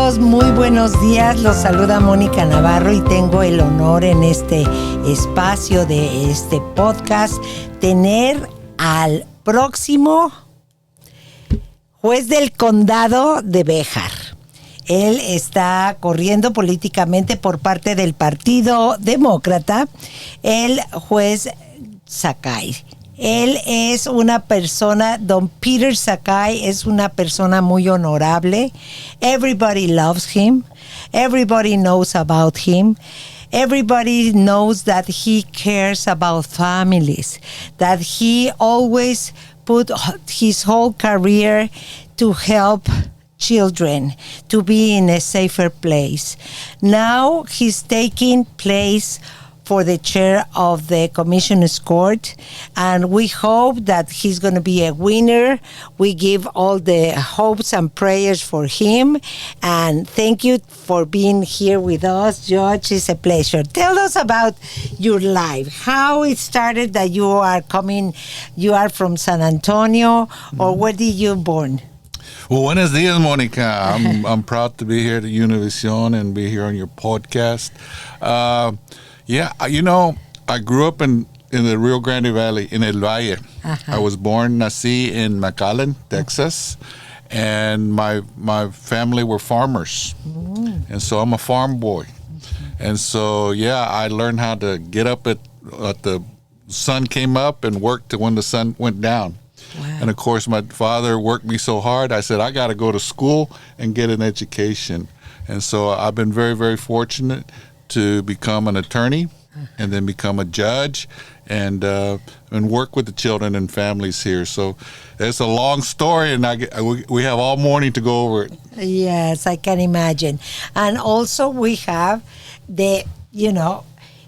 todos, muy buenos días. Los saluda Mónica Navarro y tengo el honor en este espacio de este podcast tener al próximo juez del Condado de Bexar. Él está corriendo políticamente por parte del Partido Demócrata, el juez Sakai. Él es una persona, don Peter Sakai es una persona muy honorable. Everybody loves him. Everybody knows about him. Everybody knows that he cares about families, that he always put his whole career to help children to be in a safer place. Now he's taking place for the chair of the Commissioner's Court, and we hope that he's going to be a winner. We give all the hopes and prayers for him, and thank you for being here with us, Judge. It's a pleasure. Tell us about your life, how it started that you are from San Antonio, or where did you born? Well, buenos dias, Monica. I'm proud to be here at Univision and be here on your podcast. Yeah, you know, I grew up in the Rio Grande Valley, in El Valle. I was nací in McAllen, Texas, and my family were farmers. And so I'm a farm boy. And so, yeah, I learned how to get up at the sun came up and work to when the sun went down. Wow. And, of course, my father worked me so hard, I said, I got to go to school and get an education. And so I've been very, very fortunate to become an attorney and then become a judge and work with the children and families here. So it's a long story, and we have all morning to go over it. Yes, I can imagine. And also we have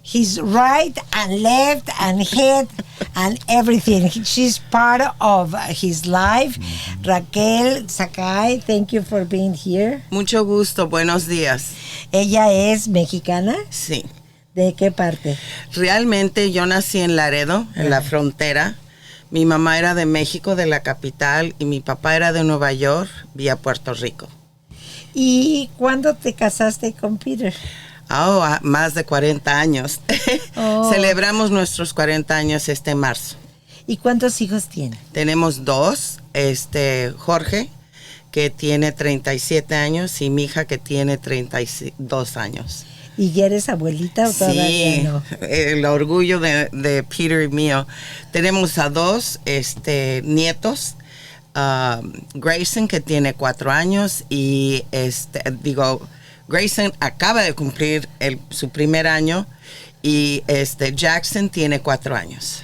his right and left and head and everything. She's part of his life. Raquel Sakai, thank you for being here. Mucho gusto, buenos días. ¿Ella es mexicana? Sí. ¿De qué parte? Realmente yo nací en Laredo, en la frontera. Mi mamá era de México, de la capital, y mi papá era de Nueva York, vía Puerto Rico. ¿Y cuándo te casaste con Peter? Más de 40 años. Celebramos nuestros 40 años este marzo. ¿Y cuántos hijos tiene? Tenemos dos, Jorge, que tiene 37 años, y mi hija, que tiene 32 años. ¿Y ya eres abuelita o todavía no? Sí, el orgullo de Peter y mío. Tenemos a dos nietos, Grayson, que tiene 4 años, y Grayson acaba de cumplir su primer año, y Jackson tiene 4 años.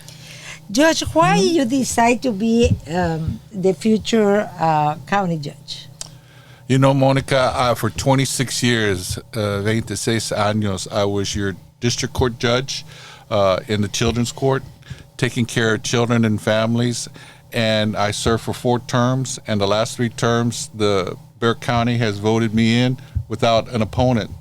Judge, why you decide to be the future county judge? You know, Monica, for 26 years, 26 años, I was your district court judge in the children's court, taking care of children and families. And I served for 4 terms, and the last 3 terms, the Bexar County has voted me in without an opponent.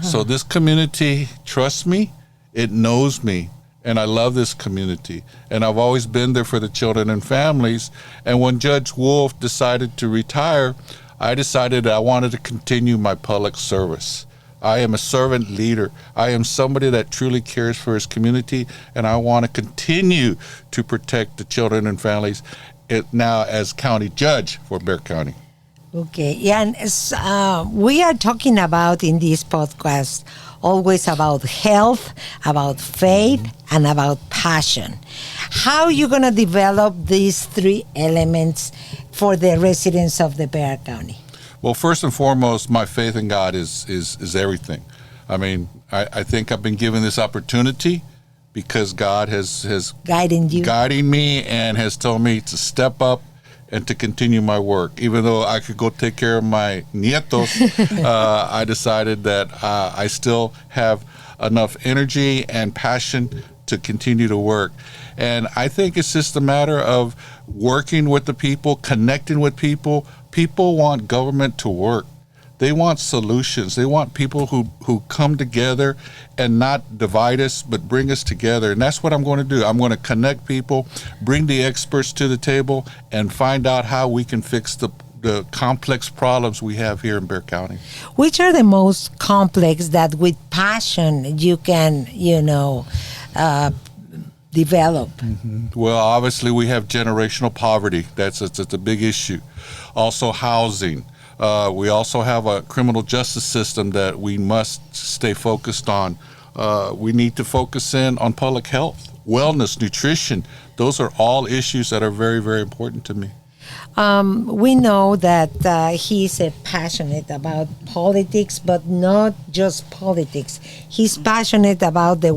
So this community trusts me, it knows me, and I love this community. And I've always been there for the children and families. And when Judge Wolf decided to retire, I decided I wanted to continue my public service. I am a servant leader. I am somebody that truly cares for his community, and I want to continue to protect the children and families now as county judge for Bexar County. Okay, and we are talking about in this podcast always about health, about faith, and about passion. How are you going to develop these 3 elements for the residents of the Bexar County? Well, first and foremost, my faith in God is everything. I mean, I think I've been given this opportunity because God has guiding me and has told me to step up and to continue my work. Even though I could go take care of my nietos, I decided that I still have enough energy and passion to continue to work. And I think it's just a matter of working with the people, connecting with people. People want government to work. They want solutions. They want people who come together and not divide us, but bring us together. And that's what I'm going to do. I'm going to connect people, bring the experts to the table, and find out how we can fix the the complex problems we have here in Bexar County. Which are the most complex that with passion you can, develop? Well, obviously we have generational poverty. It's a big issue. Also housing. We also have a criminal justice system that we must stay focused on. We need to focus in on public health, wellness, nutrition. Those are all issues that are very, very important to me. We know that he's passionate about politics, but not just politics. He's passionate about the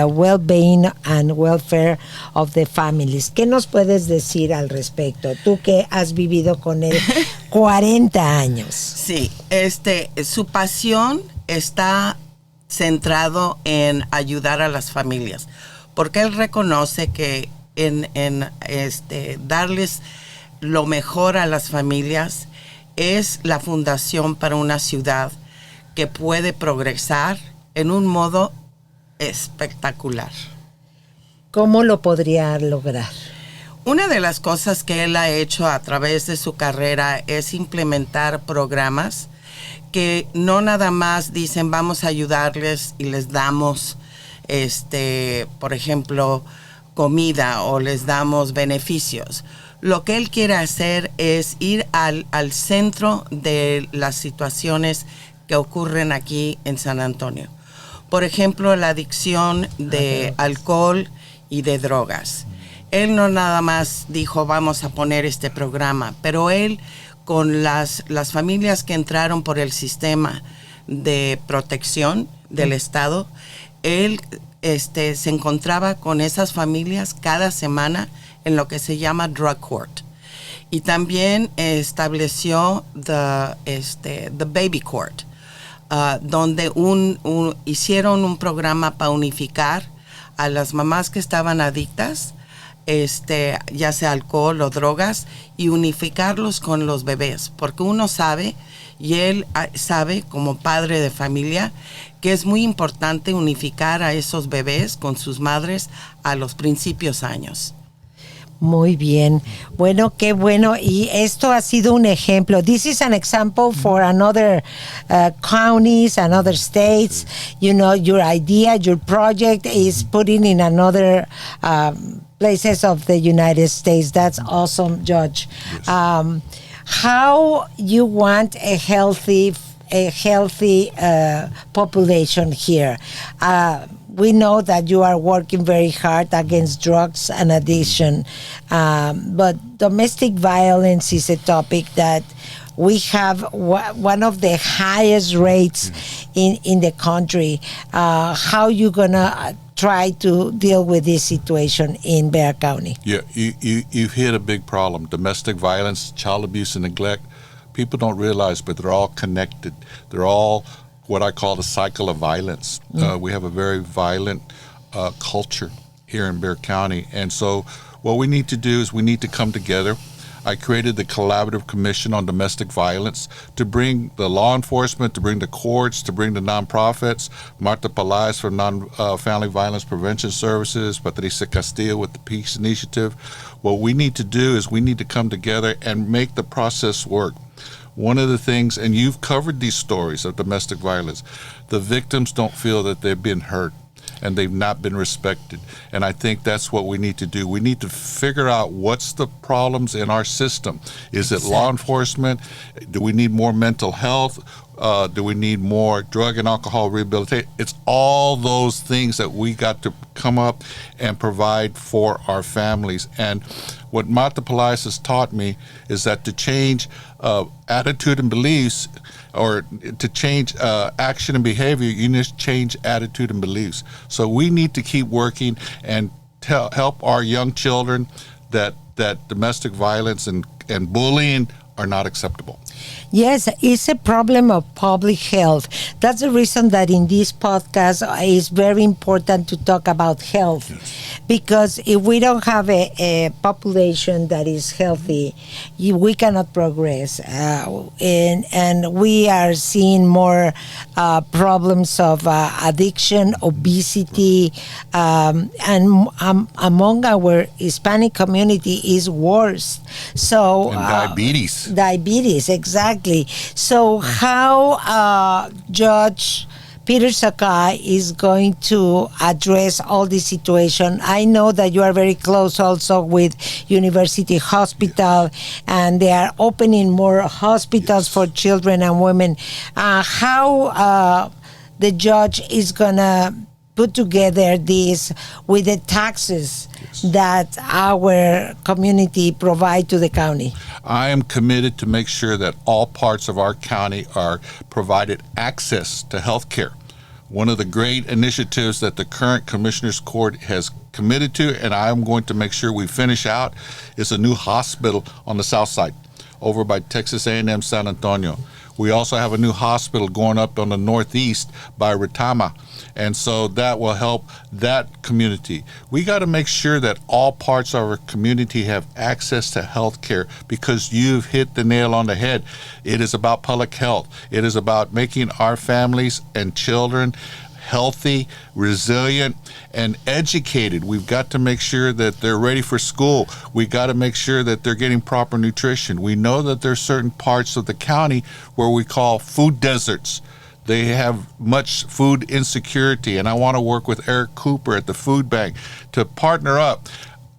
well-being and welfare of the families. ¿Qué nos puedes decir al respecto? Tú que has vivido con él 40 años. Sí, su pasión está centrado en ayudar a las familias, porque él reconoce que en darles lo mejor a las familias es la fundación para una ciudad que puede progresar en un modo espectacular. ¿Cómo lo podría lograr? Una de las cosas que él ha hecho a través de su carrera es implementar programas que no nada más dicen vamos a ayudarles y les damos, por ejemplo, comida o les damos beneficios. Lo que él quiere hacer es ir al centro de las situaciones que ocurren aquí en San Antonio. Por ejemplo, la adicción de alcohol y de drogas. Él no nada más dijo vamos a poner este programa, pero él con las familias que entraron por el sistema de protección del Estado, él se encontraba con esas familias cada semana en lo que se llama drug court. Y también estableció the baby court, donde hicieron un programa para unificar a las mamás que estaban adictas, ya sea alcohol o drogas, y unificarlos con los bebés, porque uno sabe, y él sabe como padre de familia, que es muy importante unificar a esos bebés con sus madres a los principios años. Muy bien. Bueno, qué bueno. Y esto ha sido un ejemplo. This is an example for another counties and other states. You know, your idea, your project is putting in another places of the United States. That's awesome, Judge. Yes. How you want a healthy population here? We know that you are working very hard against drugs and addiction, but domestic violence is a topic that we have one of the highest rates in the country. How you gonna try to deal with this situation in Bexar County? Yeah, you've hit a big problem. Domestic violence, child abuse, and neglect. People don't realize, but they're all connected. They're all what I call the cycle of violence. We have a very violent culture here in Bexar County. And so what we need to do is we need to come together. I created the Collaborative Commission on Domestic Violence to bring the law enforcement, to bring the courts, to bring the nonprofits, Marta Pelaez from Family Violence Prevention Services, Patricia Castillo with the Peace Initiative. What we need to do is we need to come together and make the process work. One of the things, and you've covered these stories of domestic violence, the victims don't feel that they've been heard and they've not been respected. And I think that's what we need to do. We need to figure out what's the problems in our system. Is it law enforcement? Do we need more mental health? Do we need more drug and alcohol rehabilitation? It's all those things that we got to come up and provide for our families. And what Marta Pelaez has taught me is that to change attitude and beliefs, or to change action and behavior, you need to change attitude and beliefs. So we need to keep working and help our young children that domestic violence and bullying are not acceptable. Yes, it's a problem of public health. That's the reason that in this podcast it's very important to talk about health. Yes. Because if we don't have a population that is healthy, we cannot progress. And we are seeing more problems of addiction, obesity, and among our Hispanic community is worse. So and diabetes. Diabetes, exactly. So how Judge Peter Sakai is going to address all this situation? I know that you are very close also with University Hospital, and they are opening more hospitals for children and women. How the judge is going to put together this with the taxes that our community provide to the county? I am committed to make sure that all parts of our county are provided access to health care. One of the great initiatives that the current Commissioners Court has committed to, and I'm going to make sure we finish out, is a new hospital on the south side over by Texas A&M San Antonio. We also have a new hospital going up on the northeast by Retama, and so that will help that community. We got to make sure that all parts of our community have access to health care, because you've hit the nail on the head. It is about public health. It is about making our families and children healthy, resilient, and educated. We've got to make sure that they're ready for school. We got to make sure that they're getting proper nutrition. We know that there's certain parts of the county where we call food deserts. They have much food insecurity, and I want to work with Eric Cooper at the food bank to partner up.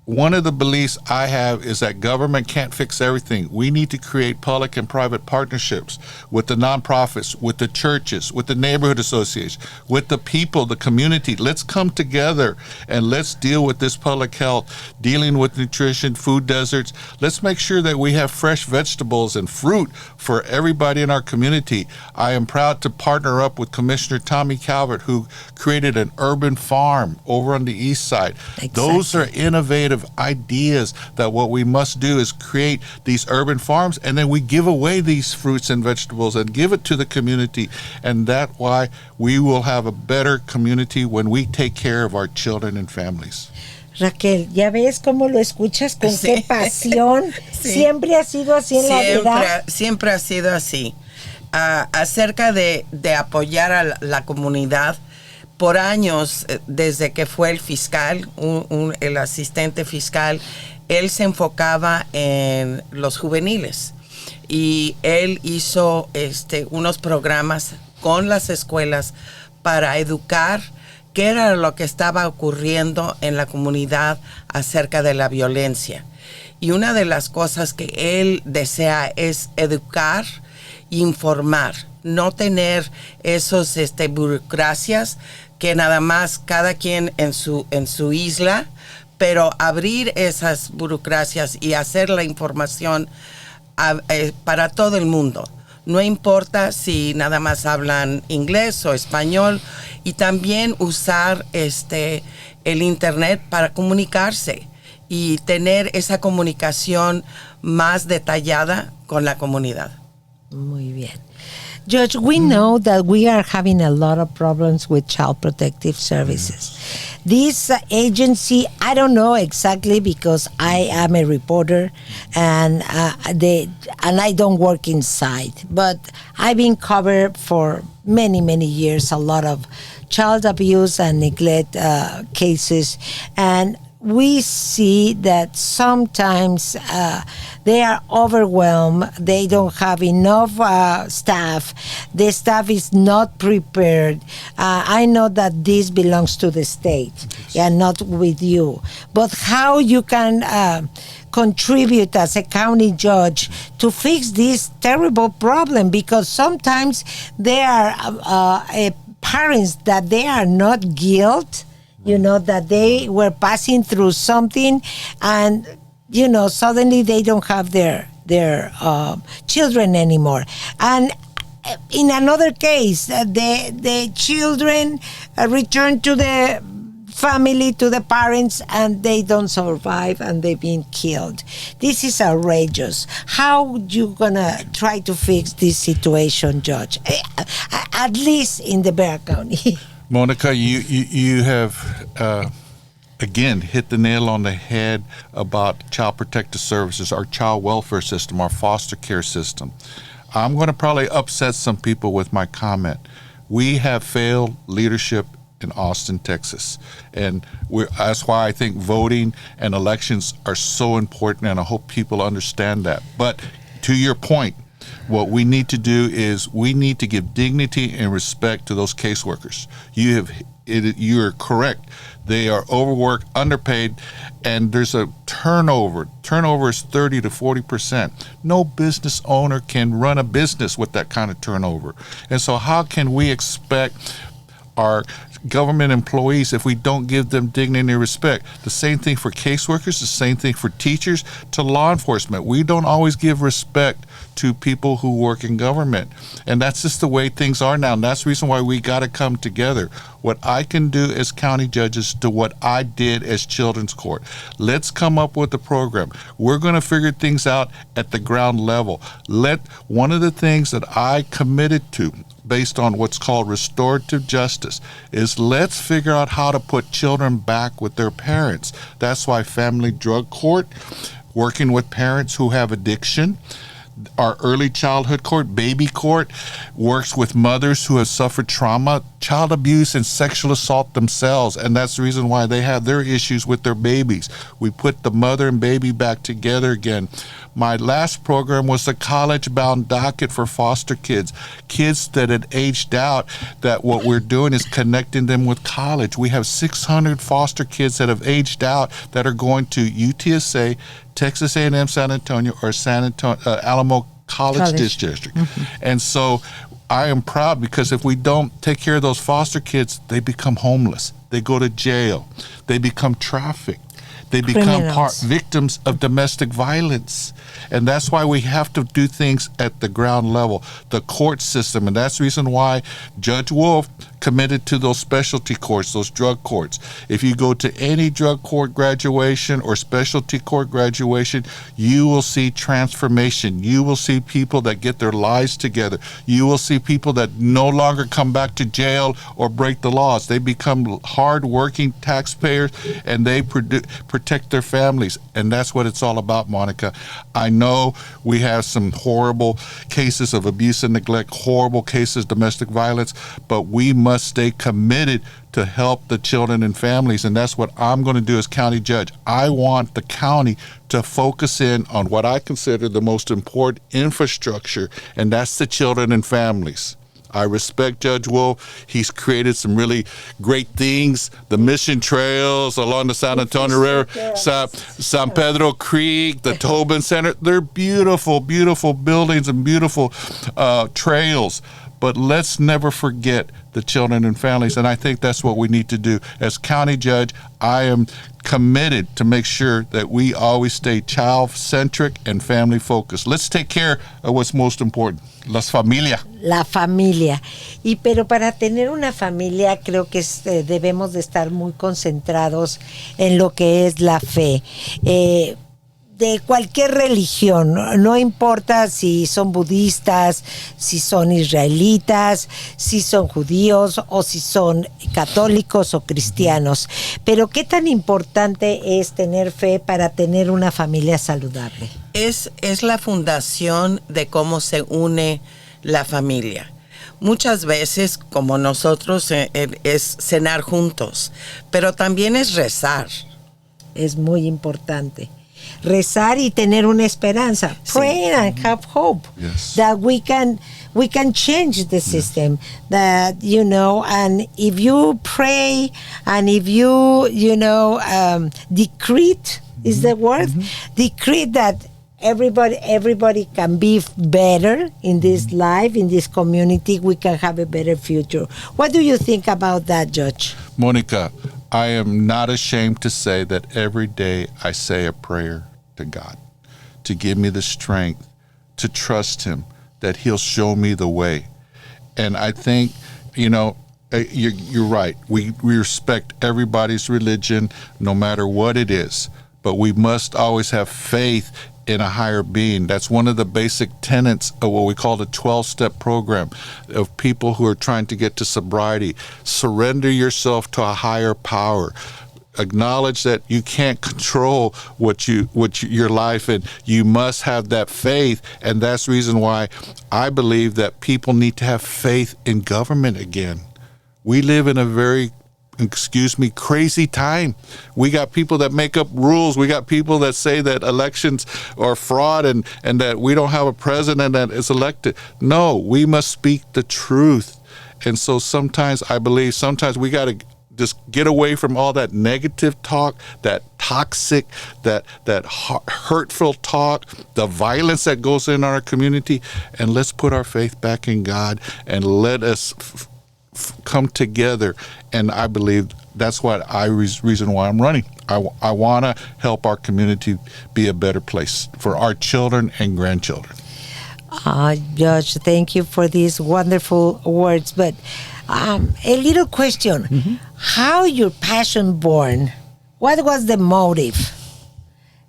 One of the beliefs I have is that government can't fix everything. We need to create public and private partnerships with the nonprofits, with the churches, with the neighborhood associations, with the people, the community. Let's come together and let's deal with this public health, dealing with nutrition, food deserts. Let's make sure that we have fresh vegetables and fruit for everybody in our community. I am proud to partner up with Commissioner Tommy Calvert, who created an urban farm over on the east side. Exactly. Those are innovative ideas that what we must do is create these urban farms, and then we give away these fruits and vegetables and give it to the community, and that's why we will have a better community when we take care of our children and families. Raquel, ¿ya ves cómo lo escuchas con qué pasión? Sí. Siempre ha sido así en la vida. Siempre ha sido así. Acerca de apoyar a la comunidad, por años, desde que fue el fiscal, el asistente fiscal, él se enfocaba en los juveniles, y él hizo unos programas con las escuelas para educar qué era lo que estaba ocurriendo en la comunidad acerca de la violencia. Y una de las cosas que él desea es educar e informar, no tener esos burocracias que nada más cada quien en su isla, pero abrir esas burocracias y hacer la información para todo el mundo. No importa si nada más hablan inglés o español, y también usar el internet para comunicarse y tener esa comunicación más detallada con la comunidad. Muy bien. Judge, we know that we are having a lot of problems with Child Protective Services. This agency, I don't know exactly, because I am a reporter and I don't work inside, but I've been covered for many, many years a lot of child abuse and neglect cases, and we see that sometimes they are overwhelmed. They don't have enough staff. The staff is not prepared. I know that this belongs to the state and not with you. But how you can contribute as a county judge to fix this terrible problem? Because sometimes there are parents that they are not guilty, you know, that they were passing through something, and you know, suddenly they don't have their children anymore. And in another case, the children return to the family, to the parents, and they don't survive, and they've been killed. This is outrageous. How you gonna try to fix this situation, Judge? At least in the Bexar County. Monica, you have again hit the nail on the head about Child Protective Services, our child welfare system, our foster care system. I'm going to probably upset some people with my comment. We have failed leadership in Austin, Texas, and that's why I think voting and elections are so important, and I hope people understand that. But to your point, what we need to do is we need to give dignity and respect to those caseworkers. You're correct. They are overworked, underpaid, and there's a turnover. Turnover is 30 to 40%. No business owner can run a business with that kind of turnover. And so how can we expect our government employees if we don't give them dignity and respect? The same thing for caseworkers, the same thing for teachers, to law enforcement. We don't always give respect to people who work in government. And that's just the way things are now. And that's the reason why we got to come together. What I can do as county judges to what I did as children's court. Let's come up with a program. We're going to figure things out at the ground level. One of the things that I committed to, based on what's called restorative justice, is let's figure out how to put children back with their parents. That's why family drug court, working with parents who have addiction. Our early childhood court, baby court, works with mothers who have suffered trauma, child abuse, and sexual assault themselves. And that's the reason why they have their issues with their babies. We put the mother and baby back together again. My last program was the college-bound docket for foster kids that had aged out, that what we're doing is connecting them with college. We have 600 foster kids that have aged out that are going to UTSA, Texas A&M San Antonio, or Alamo College District. Mm-hmm. And so I am proud, because if we don't take care of those foster kids, they become homeless. They go to jail. They become trafficked. They become victims of domestic violence. And that's why we have to do things at the ground level, the court system. And that's the reason why Judge Wolf committed to those specialty courts, those drug courts. If you go to any drug court graduation or specialty court graduation, you will see transformation. You will see people that get their lives together. You will see people that no longer come back to jail or break the laws. They become hard-working taxpayers, and they protect their families. And that's what it's all about, Monica. I know we have some horrible cases of abuse and neglect, horrible cases of domestic violence, but we must stay committed to help the children and families. And that's what I'm going to do as county judge. I want the county to focus in on what I consider the most important infrastructure, and that's the children and families. I respect Judge Wolf. He's created some really great things. The mission trails along the San Antonio River, San Pedro Creek, the Tobin Center. They're beautiful, beautiful buildings and beautiful trails. But let's never forget the children and families. And I think that's what we need to do. As county judge, I am committed to make sure that we always stay child-centric and family-focused. Let's take care of what's most important. La familia. Pero para tener una familia, creo que debemos de estar muy concentrados en lo que es la fe. De cualquier religión, no importa si son budistas, si son israelitas, si son judíos o si son católicos o cristianos. Pero ¿qué tan importante es tener fe para tener una familia saludable? Es la fundación de cómo se une la familia. Muchas veces, como nosotros, es cenar juntos, pero también es rezar. Es muy importante. Rezar y tener una esperanza. Pray and have hope. Yes. That we can change the system. That, and if you pray and if you, decrete is the word, decrete that everybody can be better in this life, in this community, we can have a better future. What do you think about that, Judge? Monica, I am not ashamed to say that every day I say a prayer to God to give me the strength to trust Him, that He'll show me the way. And I think, you're right. We respect everybody's religion, no matter what it is, but we must always have faith in a higher being. That's one of the basic tenets of what we call the 12-step program of people who are trying to get to sobriety. Surrender yourself to a higher power. Acknowledge that you can't control your life, and you must have that faith. And that's the reason why I believe that people need to have faith in government again. We live in a very excuse me, crazy time. We got people that make up rules. We got people that say that elections are fraud and that we don't have a president that is elected. No, we must speak the truth. And so sometimes I believe we got to just get away from all that negative talk, that toxic, that hurtful talk, the violence that goes in our community, and let's put our faith back in God and let us come together. And I believe that's what reason why I'm running. I want to help our community be a better place for our children and grandchildren. Judge, thank you for these wonderful words. But a little question. Mm-hmm. How your passion born? What was the motive?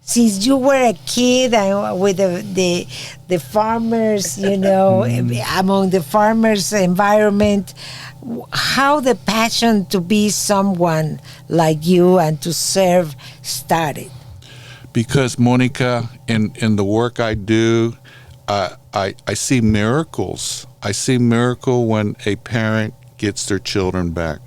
Since you were a kid with the farmers, among the farmers' environment, how the passion to be someone like you and to serve started? Because, Monica, in the work I do, I see miracles. I see miracle when a parent gets their children back.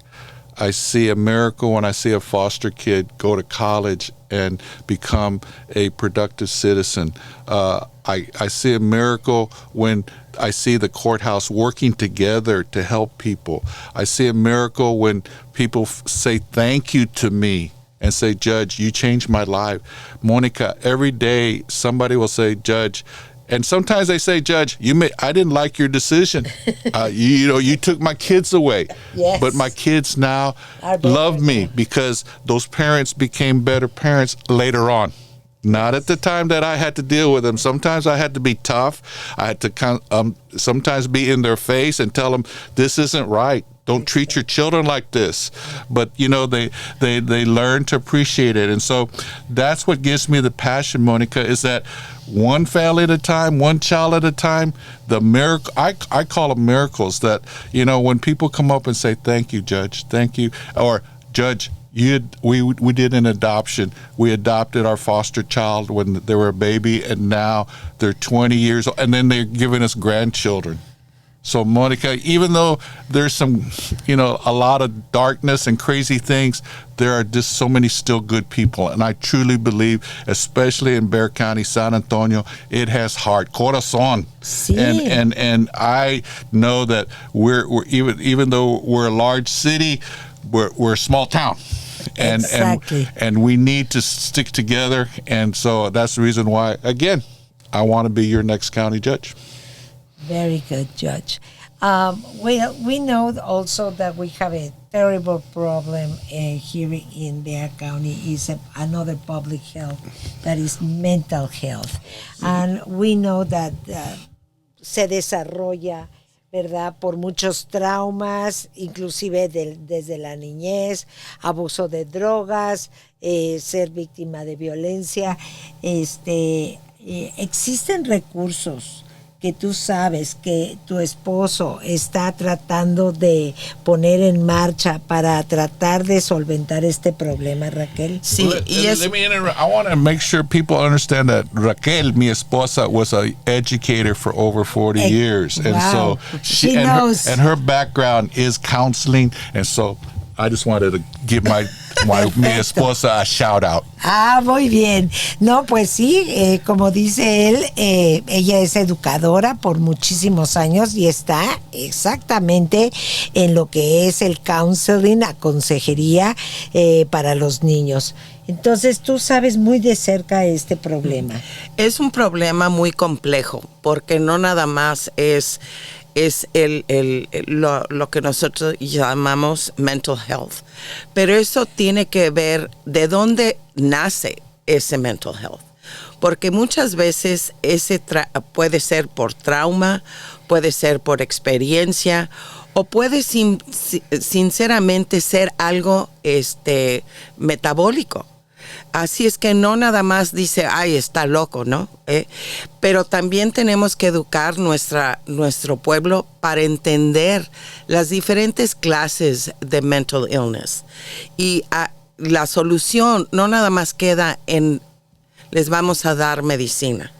I see a miracle when I see a foster kid go to college and become a productive citizen. I see a miracle when I see the courthouse working together to help people. I see a miracle when people say thank you to me and say, Judge, you changed my life. Monica, every day somebody will say, Judge, and sometimes they say, Judge, I didn't like your decision. You took my kids away. Yes. But my kids now love me because those parents became better parents later on. Not at the time that I had to deal with them. Sometimes I had to be tough. I had to sometimes be in their face and tell them, this isn't right. Don't treat your children like this. But, they learn to appreciate it. And so that's what gives me the passion, Monica, is that one family at a time, one child at a time, the miracle, I call them miracles that, when people come up and say, thank you, Judge, thank you, or Judge, we did an adoption. We adopted our foster child when they were a baby, and now they're 20 years old, and then they're giving us grandchildren. So, Monica, even though there's some, a lot of darkness and crazy things, there are just so many still good people. And I truly believe, especially in Bexar County, San Antonio, it has heart, corazón. Sí. And I know that we're even though we're a large city, we're a small town. Exactly. And we need to stick together. And so that's the reason why, again, I want to be your next county judge. Very good, Judge. We know also that we have a terrible problem here in Bexar County is another public health, that is mental health. And we know that se desarrolla, ¿verdad?, por muchos traumas, inclusive desde la niñez, abuso de drogas, ser víctima de violencia. Existen recursos que tú sabes que tu esposo está tratando de poner en marcha para tratar de solventar este problema, Raquel? Sí, let me interrupt. I want to make sure people understand that Raquel, mi esposa, was an educator for over 40 years. Wow. And so she knows. Her background is counseling. And so I just wanted to give mi esposa a shout out. Muy bien. No, pues sí, como dice él, ella es educadora por muchísimos años y está exactamente en lo que es el counseling, la consejería para los niños. Entonces, tú sabes muy de cerca este problema. Es un problema muy complejo, porque no nada más es lo que nosotros llamamos mental health. Pero eso tiene que ver de dónde nace ese mental health. Porque muchas veces puede ser por trauma, puede ser por experiencia, o puede sinceramente ser algo metabólico. Así es que no nada más dice, ay, está loco, ¿no? Pero también tenemos que educar nuestro pueblo para entender las diferentes clases de mental illness. Y la solución no nada más queda en, les vamos a dar medicina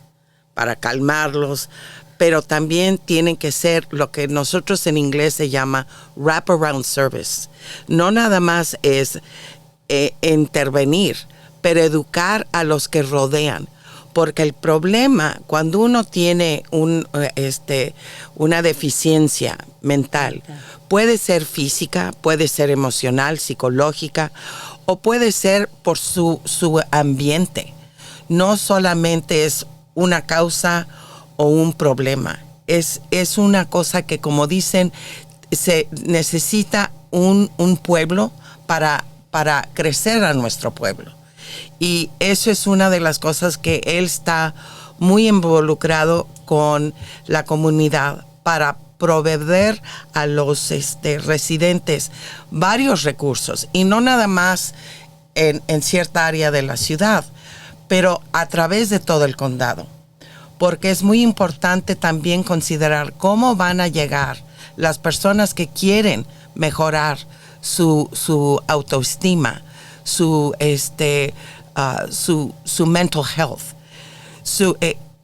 para calmarlos, pero también tienen que ser lo que nosotros en inglés se llama wraparound service. No nada más es intervenir, pero educar a los que rodean. Porque el problema, cuando uno tiene una deficiencia mental, puede ser física, puede ser emocional, psicológica, o puede ser por su ambiente. No solamente es una causa o un problema. Es una cosa que, como dicen, se necesita un pueblo para crecer a nuestro pueblo. Y eso es una de las cosas que él está muy involucrado con la comunidad para proveer a los residentes varios recursos, y no nada más en cierta área de la ciudad, pero a través de todo el condado. Porque es muy importante también considerar cómo van a llegar las personas que quieren mejorar su autoestima, su mental health.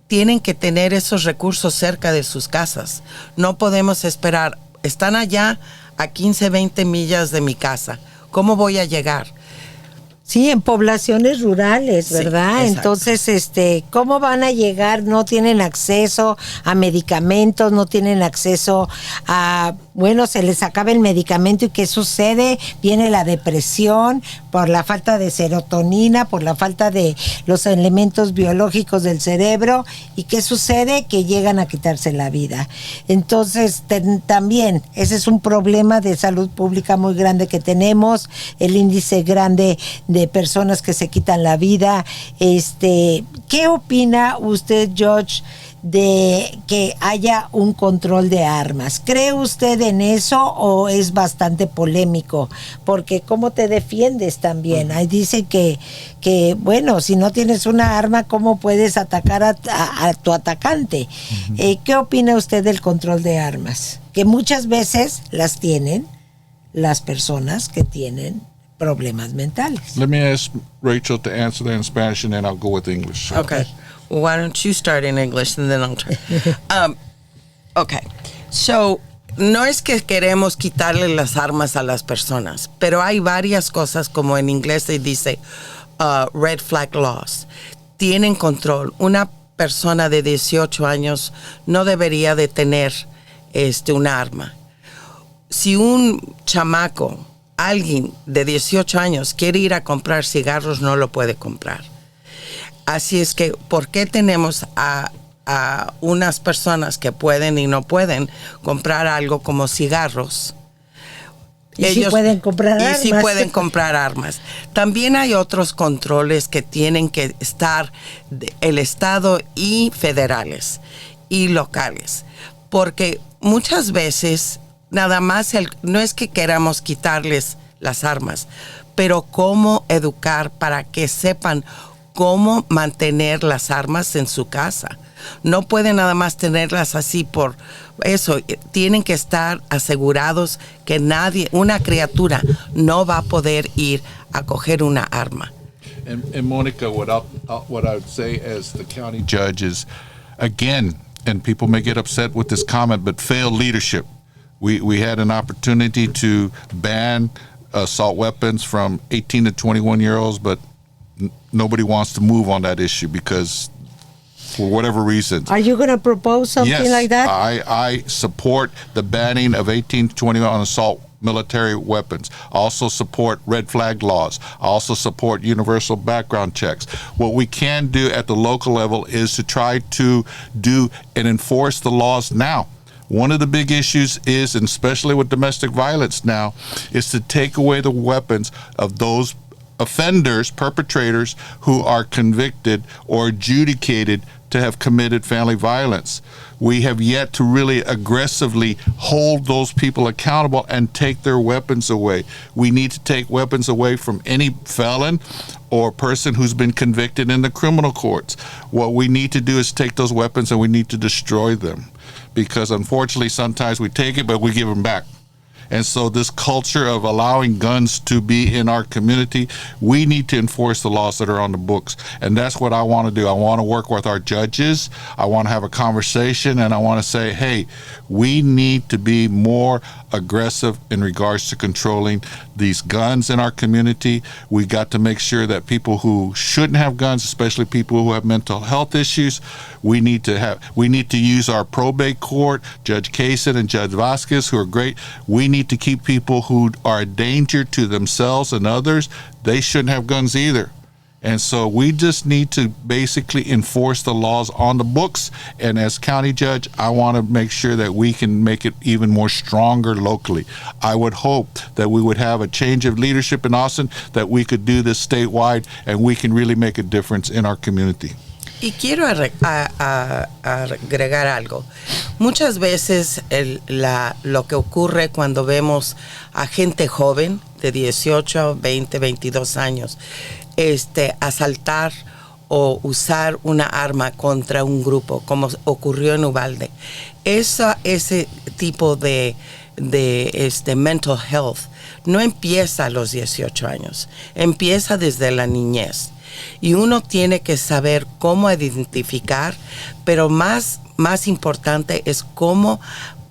Tienen que tener esos recursos cerca de sus casas. No podemos esperar. Están allá a 15, 20 millas de mi casa. ¿Cómo voy a llegar? Sí, en poblaciones rurales, ¿verdad? Sí, entonces, ¿cómo van a llegar? No tienen acceso a medicamentos, no tienen acceso a, se les acaba el medicamento, ¿y qué sucede? Viene la depresión por la falta de serotonina, por la falta de los elementos biológicos del cerebro, ¿y qué sucede? Que llegan a quitarse la vida. Entonces, también, ese es un problema de salud pública muy grande que tenemos, el índice grande de personas que se quitan la vida. ¿Qué opina usted, George, de que haya un control de armas? ¿Cree usted en eso o es bastante polémico? Porque ¿cómo te defiendes también? Ahí dice que si no tienes una arma, ¿cómo puedes atacar a tu atacante? ¿Qué opina usted del control de armas? Que muchas veces las tienen las personas que tienen problemas mentales. Let me ask Rachel to answer that in Spanish, and then I'll go with English. Okay. Well, why don't you start in English and then I'll try. Okay. So, no es que queremos quitarle las armas a las personas, pero hay varias cosas, como en inglés se dice red flag laws. Tienen control. Una persona de 18 años no debería de tener una arma. Si un chamaco, alguien de 18 años quiere ir a comprar cigarros, no lo puede comprar. Así es que, ¿por qué tenemos a unas personas que pueden y no pueden comprar algo como cigarros? Ellos sí pueden comprar armas. Sí pueden comprar armas. También hay otros controles que tienen que estar el Estado y federales y locales. Porque muchas veces nada más no es que queramos quitarles las armas, pero cómo educar para que sepan cómo mantener las armas en su casa. No pueden nada más tenerlas así por eso. Tienen que estar asegurados que una criatura no va a poder ir a coger una arma. And Monica, what I would say as the county judge is, again, and people may get upset with this comment, but failed leadership. We had an opportunity to ban assault weapons from 18 to 21-year-olds, but nobody wants to move on that issue because, for whatever reasons. Are you going to propose something like that? I support the banning of 18 to 21 on assault military weapons. I also support red flag laws. I also support universal background checks. What we can do at the local level is to try to do and enforce the laws now. One of the big issues is, and especially with domestic violence now, is to take away the weapons of those offenders, perpetrators, who are convicted or adjudicated to have committed family violence. We have yet to really aggressively hold those people accountable and take their weapons away. We need to take weapons away from any felon or person who's been convicted in the criminal courts. What we need to do is take those weapons and we need to destroy them. Because unfortunately, sometimes we take it, but we give them back. And so this culture of allowing guns to be in our community, we need to enforce the laws that are on the books. And that's what I want to do. I want to work with our judges. I want to have a conversation, and I want to say, hey, we need to be more aggressive in regards to controlling these guns in our community. We got to make sure that people who shouldn't have guns, especially people who have mental health issues, we need to use our probate court, Judge Kaysen and Judge Vasquez, who are great. We need to keep people who are a danger to themselves and others. They shouldn't have guns either. And so we just need to basically enforce the laws on the books. And as county judge, I want to make sure that we can make it even more stronger locally. I would hope that we would have a change of leadership in Austin, that we could do this statewide, and we can really make a difference in our community. Y quiero agregar algo. Muchas veces lo que ocurre cuando vemos a gente joven de 18, 20, 22 años asaltar o usar una arma contra un grupo, como ocurrió en Uvalde. Ese tipo de mental health no empieza a los 18 años, empieza desde la niñez. Y uno tiene que saber cómo identificar, pero más importante es cómo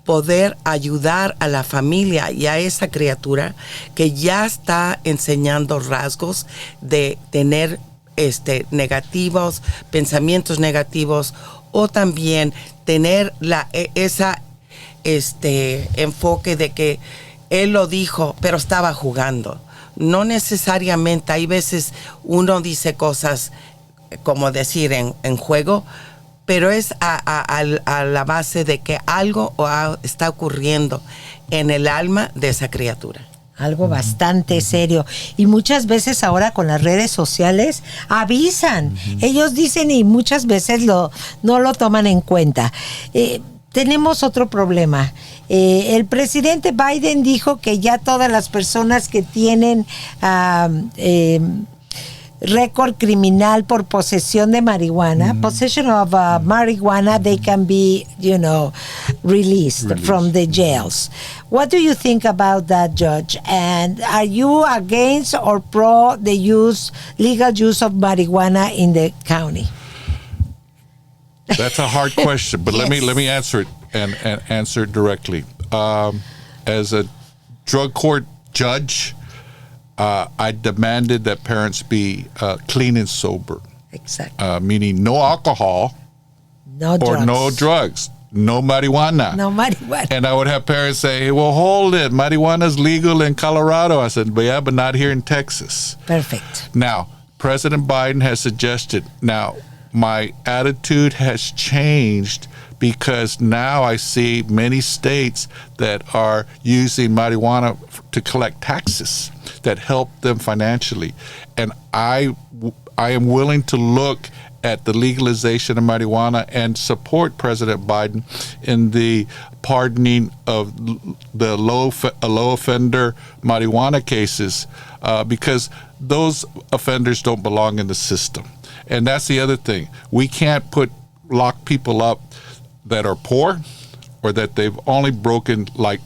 poder ayudar a la familia y a esa criatura que ya está enseñando rasgos de tener negativos, pensamientos negativos, o también tener esa enfoque de que él lo dijo, pero estaba jugando. No necesariamente, hay veces uno dice cosas, como decir en juego, pero es a la base de que algo está ocurriendo en el alma de esa criatura. Algo bastante serio. Y muchas veces ahora con las redes sociales avisan. Ellos dicen y muchas veces no lo toman en cuenta. Tenemos otro problema. El presidente Biden dijo que ya todas las personas que tienen récord criminal por posesión de marihuana, possession of marijuana, they can be, released from the jails. What do you think about that, Judge? And are you against or pro the legal use of marijuana in the county? That's a hard question, but Yes. let me answer it and answer it directly. As a drug court judge, I demanded that parents be clean and sober. Exactly. Meaning no alcohol No or drugs. no drugs, no marijuana. No marijuana. And I would have parents say, well, hold it. Marijuana's legal in Colorado. I said, but not here in Texas. Perfect. Now, President Biden has suggested, now, my attitude has changed because now I see many states that are using marijuana to collect taxes that help them financially. And I am willing to look at the legalization of marijuana and support President Biden in the pardoning of the low offender marijuana cases because those offenders don't belong in the system. And that's the other thing. We can't lock people up that are poor or that they've only broken like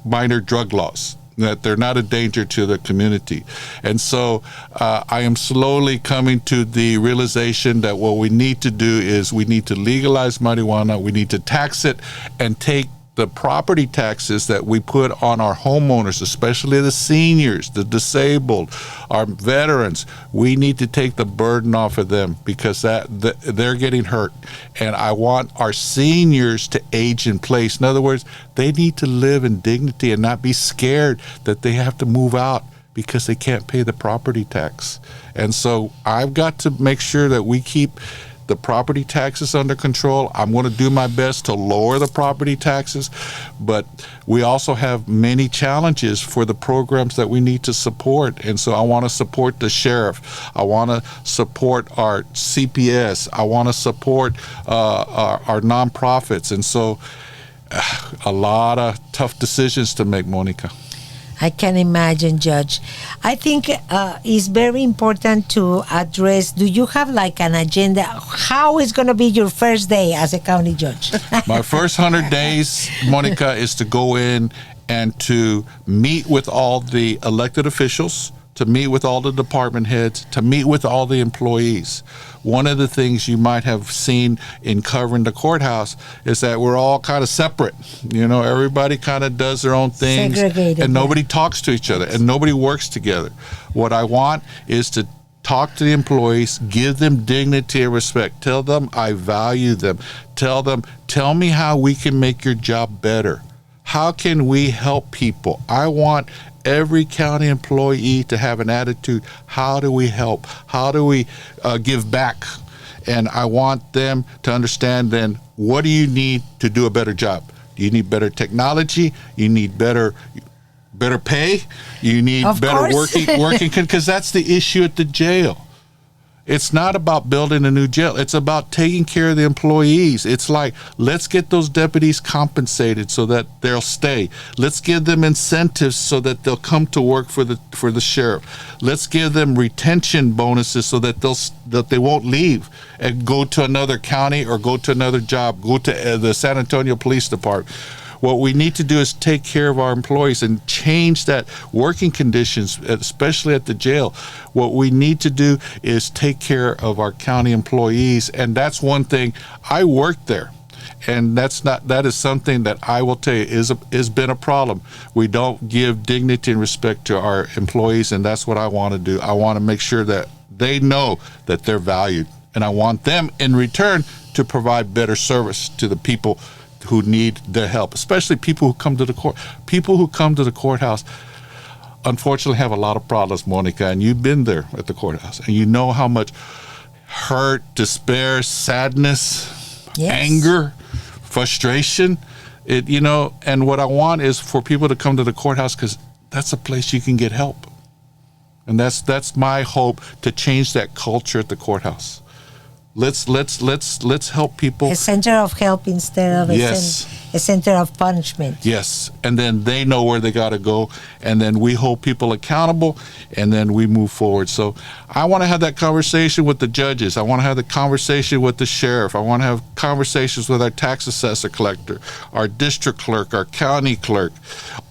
minor drug laws, that they're not a danger to the community. And so I am slowly coming to the realization that what we need to do is we need to legalize marijuana, we need to tax it, and take the property taxes that we put on our homeowners, especially the seniors, the disabled, our veterans. We need to take the burden off of them because they're getting hurt. And I want our seniors to age in place. In other words, they need to live in dignity and not be scared that they have to move out because they can't pay the property tax. And so I've got to make sure that we keep the property taxes under control. I'm going to do my best to lower the property taxes, but we also have many challenges for the programs that we need to support. And so I want to support the sheriff. I want to support our CPS. I want to support our nonprofits. And so a lot of tough decisions to make, Monica. I can imagine, Judge. I think it's very important to address, do you have like an agenda? How is going to be your first day as a county judge? My first 100 days, Monica, is to go in and to meet with all the elected officials, to meet with all the department heads, to meet with all the employees. One of the things you might have seen in covering the courthouse is that we're all kind of separate. You know, everybody kind of does their own things, Segregated, and nobody talks to each other, and nobody works together. What I want is to talk to the employees, give them dignity and respect. Tell them I value them. Tell me how we can make your job better. How can we help people? I want every county employee to have an attitude, how do we help? How do we give back? And I want them to understand then, what do you need to do a better job? Do you need better technology? You need better pay? You need Of better course. working, because that's the issue at the jail. It's not about building a new jail. It's about taking care of the employees. It's like, let's get those deputies compensated so that they'll stay. Let's give them incentives so that they'll come to work for the sheriff. Let's give them retention bonuses so that they won't leave and go to another county or go to another job, go to the San Antonio Police Department. What we need to do is take care of our employees and change that working conditions, especially at the jail. What we need to do is take care of our county employees, and that's one thing. I worked there, and that is something that I will tell you is been a problem. We don't give dignity and respect to our employees, and that's what I want to do. I want to make sure that they know that they're valued, and I want them in return to provide better service to the people who need their help, especially people who come to the court. People who come to the courthouse, unfortunately, have a lot of problems, Monica, and you've been there at the courthouse, and you know how much hurt, despair, sadness, Yes. anger, frustration. And what I want is for people to come to the courthouse, because that's a place you can get help, and that's my hope, to change that culture at the courthouse. Let's help people. A center of help instead of a center of punishment. Yes, and then they know where they got to go, and then we hold people accountable, and then we move forward. So I want to have that conversation with the judges. I want to have the conversation with the sheriff. I want to have conversations with our tax assessor collector, our district clerk, our county clerk,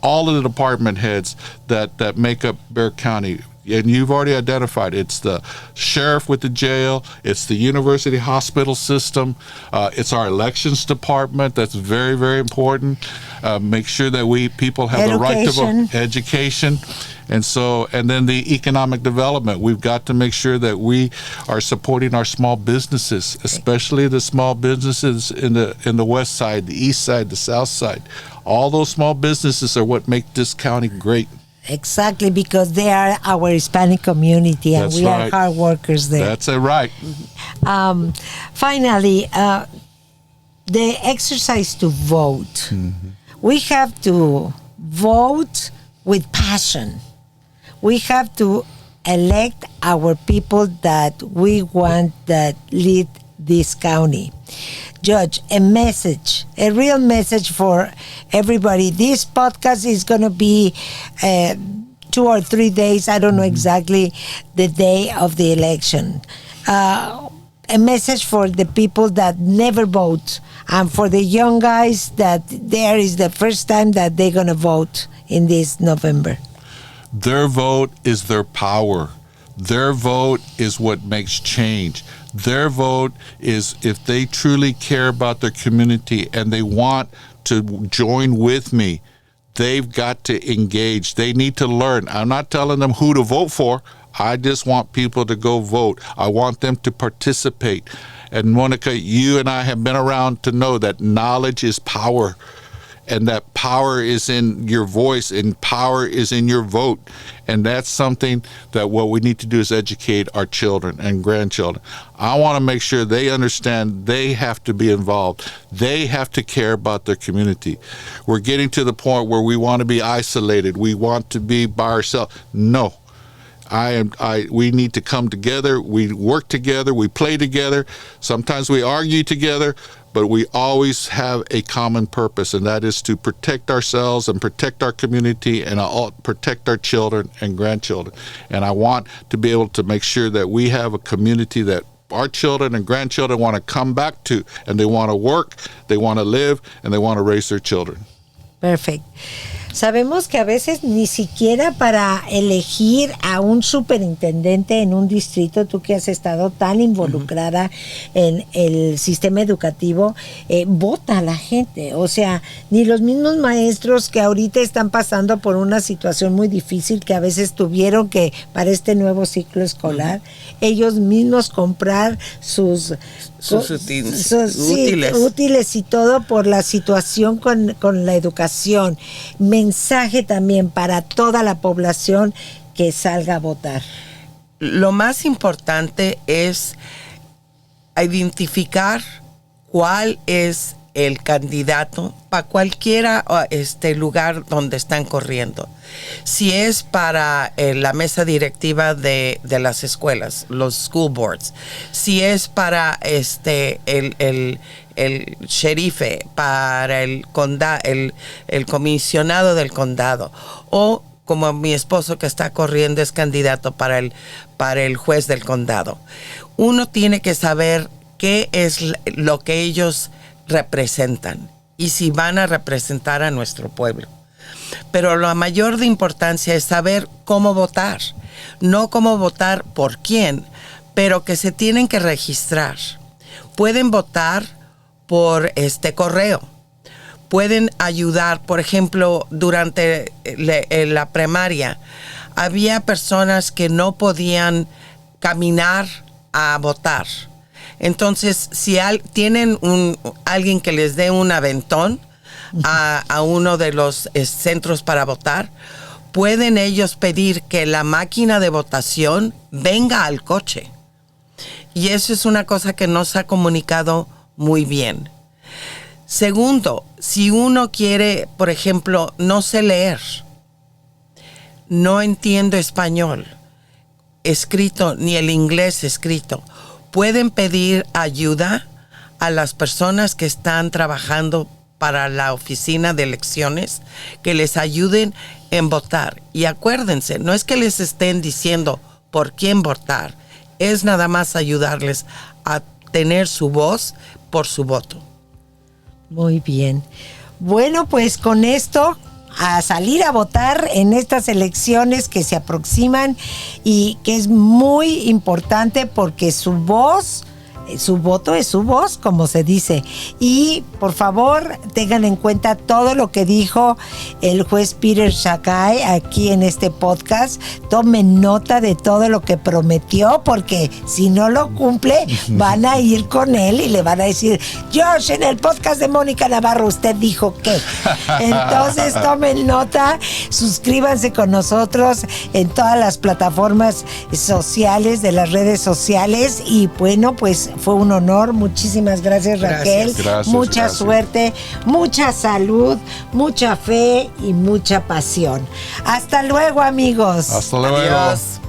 all of the department heads that make up Bexar County. And you've already identified, it's the sheriff with the jail, it's the university hospital system, it's our elections department. That's very, very important. Make sure that people have the right to vote. Education. And then the economic development. We've got to make sure that we are supporting our small businesses, especially the small businesses in the west side, the east side, the south side. All those small businesses are what make this county great. Exactly, because they are our Hispanic community, and That's we right. are hard workers there. That's right. Finally, the exercise to vote. Mm-hmm. We have to vote with passion. We have to elect our people that we want that lead this county. Judge, a real message for everybody. This podcast is going to be 2 or 3 days. I don't know exactly the day of the election. A message for the people that never vote, and for the young guys that there is the first time that they're going to vote in this November. Their vote is their power. Their vote is what makes change. Their vote is, if they truly care about their community and they want to join with me, they've got to engage. They need to learn. I'm not telling them who to vote for. I just want people to go vote. I want them to participate. And Monica, you and I have been around to know that knowledge is power. And that power is in your voice, and power is in your vote. And that's something that what we need to do is educate our children and grandchildren. I want to make sure they understand they have to be involved. They have to care about their community. We're getting to the point where we want to be isolated. We want to be by ourselves. No. We need to come together. We work together. We play together. Sometimes we argue together, but we always have a common purpose, and that is to protect ourselves and protect our community and protect our children and grandchildren. And I want to be able to make sure that we have a community that our children and grandchildren want to come back to, and they want to work, they want to live, and they want to raise their children. Perfect. Sabemos que a veces ni siquiera para elegir a un superintendente en un distrito, tú que has estado tan involucrada en el sistema educativo, vota la gente. O sea, ni los mismos maestros que ahorita están pasando por una situación muy difícil, que a veces tuvieron que, para este nuevo ciclo escolar, ellos mismos comprar sus útiles y todo por la situación con la educación. Mensaje también para toda la población que salga a votar. Lo más importante es identificar cuál es el candidato para cualquiera lugar donde están corriendo. Si es para la mesa directiva de las escuelas, los school boards, si es para el sherife, para el condado, el comisionado del condado, o como mi esposo que está corriendo es candidato para el juez del condado. Uno tiene que saber qué es lo que ellos representan y si van a representar a nuestro pueblo. Pero la mayor de importancia es saber cómo votar, no cómo votar por quién, pero que se tienen que registrar. Pueden votar por correo. Pueden ayudar, por ejemplo, durante la primaria, había personas que no podían caminar a votar. Entonces, si tienen alguien que les dé un aventón a uno de los centros para votar, pueden ellos pedir que la máquina de votación venga al coche. Y eso es una cosa que no se ha comunicado muy bien. Segundo, si uno quiere, por ejemplo, no sé leer, no entiendo español escrito ni el inglés escrito, pueden pedir ayuda a las personas que están trabajando para la oficina de elecciones, que les ayuden en votar. Y acuérdense, no es que les estén diciendo por quién votar, es nada más ayudarles a tener su voz por su voto. Muy bien. Bueno, pues con esto, a salir a votar en estas elecciones que se aproximan y que es muy importante porque su voz, su voto es su voz, como se dice. Y por favor, tengan en cuenta todo lo que dijo el juez Peter Sakai aquí en este podcast. Tomen nota de todo lo que prometió, porque si no lo cumple, van a ir con él y le van a decir: Josh, en el podcast de Mónica Navarro usted dijo que. Entonces tomen nota, suscríbanse con nosotros en todas las plataformas sociales, de las redes sociales. Y bueno, pues fue un honor. Muchísimas gracias, Raquel. Mucha suerte, mucha salud, mucha fe y mucha pasión. Hasta luego, amigos. Hasta luego. Adiós.